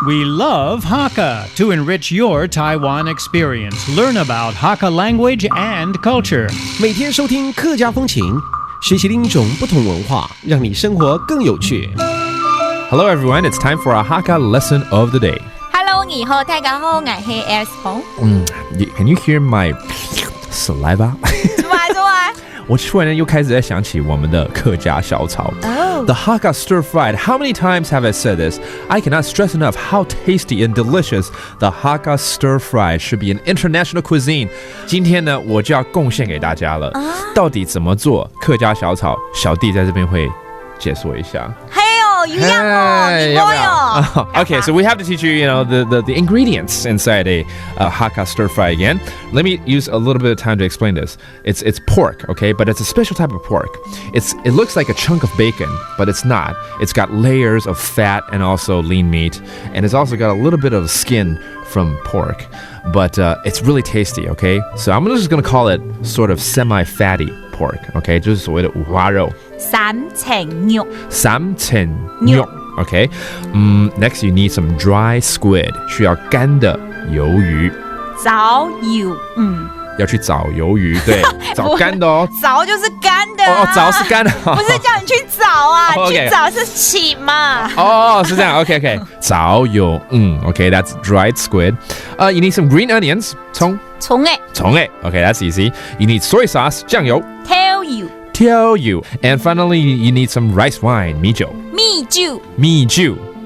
We love Hakka to enrich your Taiwan experience. Learn about Hakka language and culture. 每天收听客家风情，学习另一种不同文化，让你生活更有趣。Hello everyone, it's time for our Hakka lesson of the day. Hello, 你好，大家好，我係 AS 馮。Can you hear my saliva? 做啊我突然又开始在想起我们的客家小炒。The Hakka stir-fried. How many times have I said this? I cannot stress enough how tasty and delicious the Hakka stir-fried should be an international cuisine. 今天呢，我就要贡献给大家了。到底怎么做客家小炒？小弟在这边会解说一下。一样哦，你摸哟。Okay, so we have to teach you, the ingredients inside a Hakka stir fry again. Let me use a little bit of time to explain this. It's pork, okay, but it's a special type of pork. It looks like a chunk of bacon, but it's not. It's got layers of fat and also lean meat, and it's also got a little bit of skin from pork. But it's really tasty, okay? So I'm just going to call it sort of semi-fatty pork, okay? 就是所谓的五花肉。三層肉。Okay. Next, you need some dry squid. 需要干的鱿魚。找魷要去找鱿魚，對，找干的哦。找就是干的哦，找是干的。不是叫你去找啊，Okay. 去找是起嘛。哦，是這樣。Okay. 找魷Okay, that's dried squid. You need some green onions. 葱誒。Okay, that's easy. You need soy sauce. 醬油。Tell you. And finally, you need some rice wine. 米酒。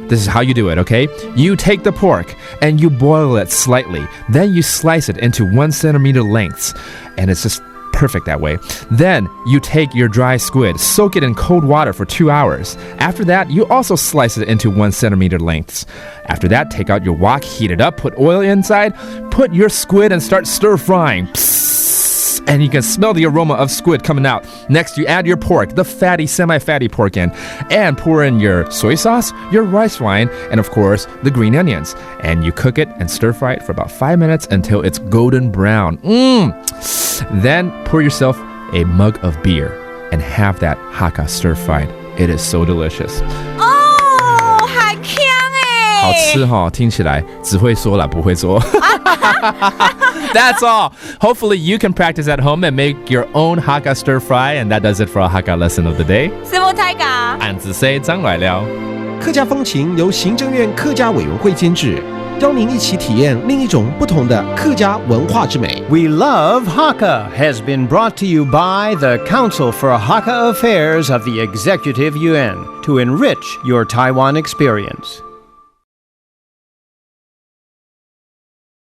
This is how you do it, okay? You take the pork and you boil it slightly. Then you slice it into 1 centimeter lengths. And it's just perfect that way. Then you take your dry squid, soak it in cold water for 2 hours. After that, you also slice it into 1 centimeter lengths. After that, take out your wok, heat it up, put oil inside, put your squid and start stir frying. And you can smell the aroma of squid coming out. Next, you add your pork, the fatty, semi-fatty pork in, and pour in your soy sauce, your rice wine, and of course, the green onions. And you cook it and stir fry it for about 5 minutes until it's golden brown. Then pour yourself a mug of beer and have that Hakka stir-fried. It is so delicious. 好香耶！好吃齁，听起来只会说啦，不会做。That's all. Hopefully you can practice at home and make your own Hakka stir fry, and that does it for our Hakka lesson of the day. 師傅睇㗎。俺只say張來了。客家風情由行政院客家委員會監製，邀您一起體驗另一種不同的客家文化之美。 We love Hakka has been brought to you by the Council for Hakka Affairs of the Executive Yuan to enrich your Taiwan experience.